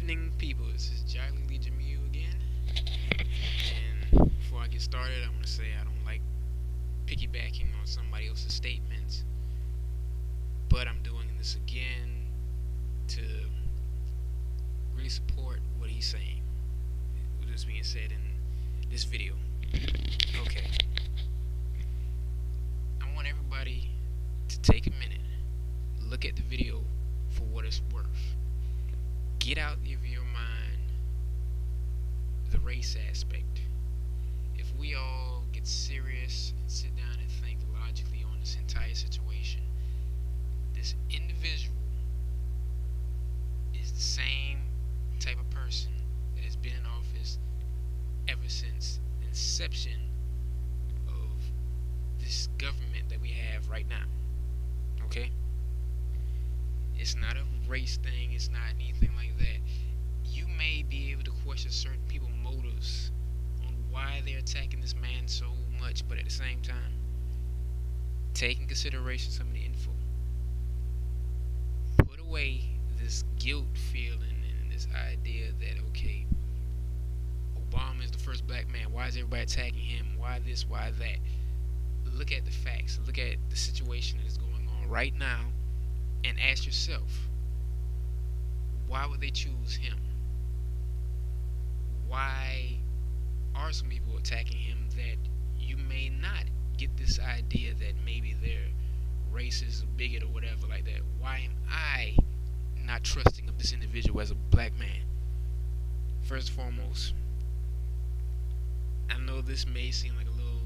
evening, people. This is Jolly Lee Jamil again. And before I get started, I want to say I don't like piggybacking on somebody else's statements, but I'm doing this again to really support what he's saying. What is being said in this video. Okay. I want everybody to take a minute, look at the video for what it's worth. Get out of your mind the race aspect. If we all get serious and sit down and think logically on this entire situation, this individual is the same type of person that has been in office ever since the inception of this government that we have right now. Okay? It's not a race thing, it's not anything like that. You may be able to question certain people's motives on why they're attacking this man so much, but at the same time, take in consideration some of the info. Put away this guilt feeling and this idea that, okay, Obama is the first black man, why is everybody attacking him, why this, why that. Look at the facts, look at the situation that is going on right now, and ask yourself, why would they choose him? Why are some people attacking him that you may not get this idea that maybe they're racist or bigot or whatever like that? Why am I not trusting of this individual as a black man? First and foremost, I know this may seem like a little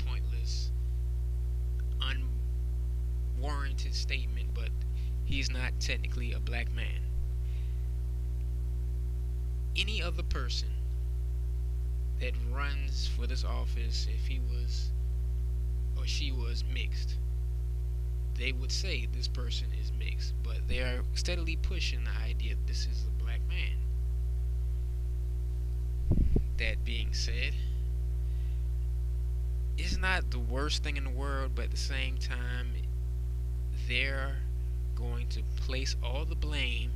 pointless, unwarranted statement, but he's not technically a black man. Any other person that runs for this office, if he was or she was mixed, they would say this person is mixed, but they are steadily pushing the idea that this is a black man. That being said, it's not the worst thing in the world, but at the same time, they're going to place all the blame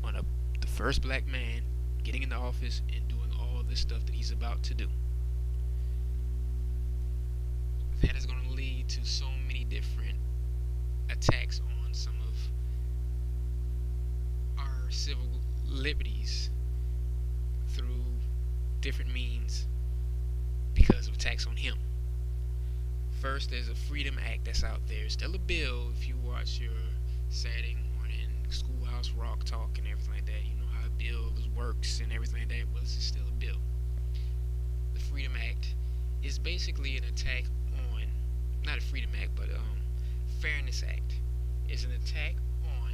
on the first black man getting into office and doing all this stuff that he's about to do. That is going to lead to so many different attacks on some of our civil liberties through different means because of attacks on him. First, there's a Freedom Act that's out there. Still a bill. If you watch your Saturday morning Schoolhouse Rock Talk and everything like that, you know how a bill works and everything like that. Well, this is still a bill. The Freedom Act is basically an attack on, not a Freedom Act, but Fairness Act. It's an attack on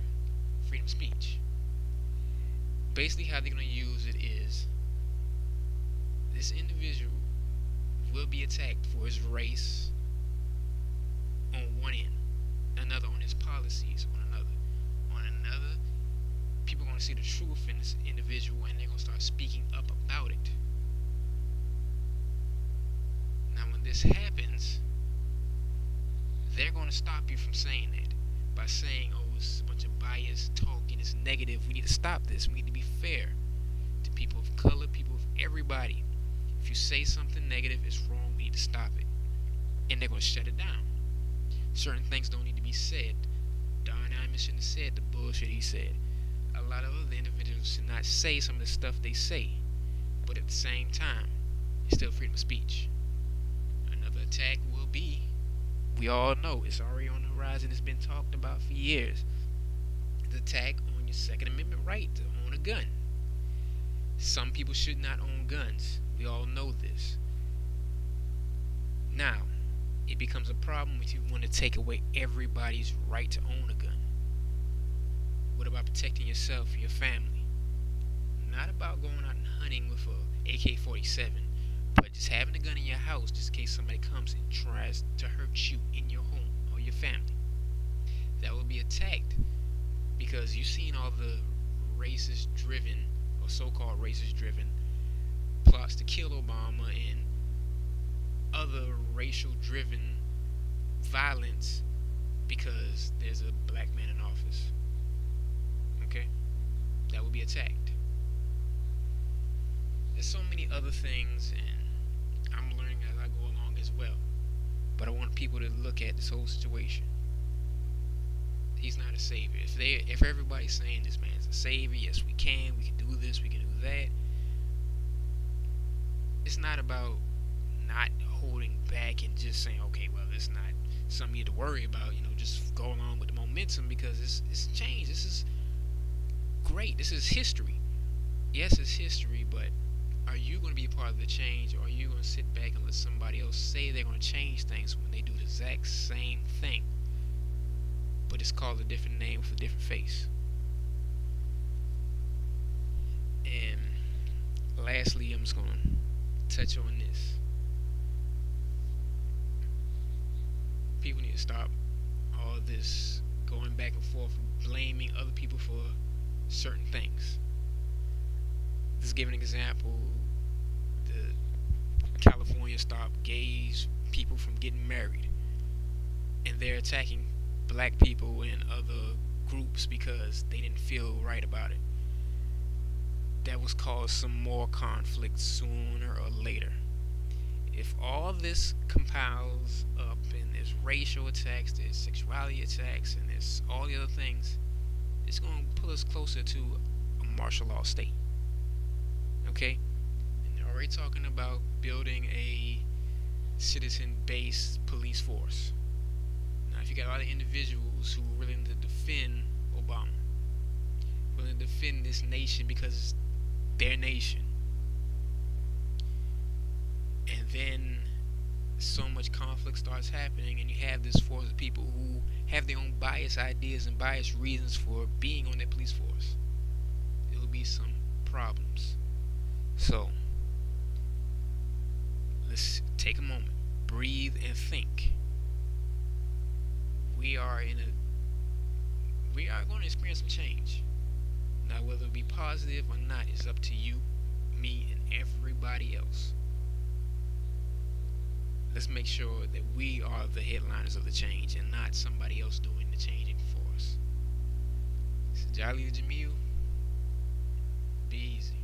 freedom of speech. Basically, how they're going to use it is this individual will be attacked for his race on one end, another on his policies on another. People are going to see the truth in this individual and they're going to start speaking up about it. Now when this happens, they're going to stop you from saying that by saying, oh, it's a bunch of biased talk and it's negative, we need to stop this, we need to be fair to people of color, people of everybody. If you say something negative, it's wrong, we need to stop it. And they're going to shut it down. Certain things don't need to be said. Don Imus shouldn't have said the bullshit he said. A lot of other individuals should not say some of the stuff they say. But at the same time, it's still freedom of speech. Another attack will be, we all know, it's already on the horizon, it's been talked about for years. The attack on your Second Amendment right to own a gun. Some people should not own guns. We all know this. Now, it becomes a problem if you want to take away everybody's right to own a gun. What about protecting yourself or your family? Not about going out and hunting with a AK-47, but just having a gun in your house just in case somebody comes and tries to hurt you in your home or your family. That will be attacked because you've seen all the racist-driven or so-called racist-driven plots to kill Obama and other racial-driven violence because there's a black man in office. Okay? that will be attacked. There's so many other things, and I'm learning as I go along as well. But I want people to look at this whole situation. He's not a savior. If everybody's saying this man's a savior, yes we can do this, we can do that. It's not about not holding back and just saying, okay, well, it's not something you have to worry about. Just go along with the momentum because it's change. This is great. This is history. Yes, it's history, but are you going to be a part of the change, or are you going to sit back and let somebody else say they're going to change things when they do the exact same thing, but it's called a different name with a different face? And lastly, I'm just going to touch on this. People need to stop all this going back and forth, blaming other people for certain things. Just give an example. California stopped gays people from getting married, and they're attacking black people and other groups because they didn't feel right about it. That was cause some more conflict sooner or later. If all this compiles up and there's racial attacks, there's sexuality attacks, and there's all the other things, it's going to pull us closer to a martial law state. Okay? And they're already talking about building a citizen-based police force. Now, if you got a lot of individuals who are willing to defend Obama, willing to defend this nation because it's their nation, and then so much conflict starts happening, and you have this force of people who have their own biased ideas and biased reasons for being on that police force, there will be some problems. So let's take a moment, breathe, and think. We are going to experience some change. Now, whether it be positive or not is up to you, me, and everybody else. Let's make sure that we are the headliners of the change and not somebody else doing the changing for us. This is Jolly Jamil. Be easy.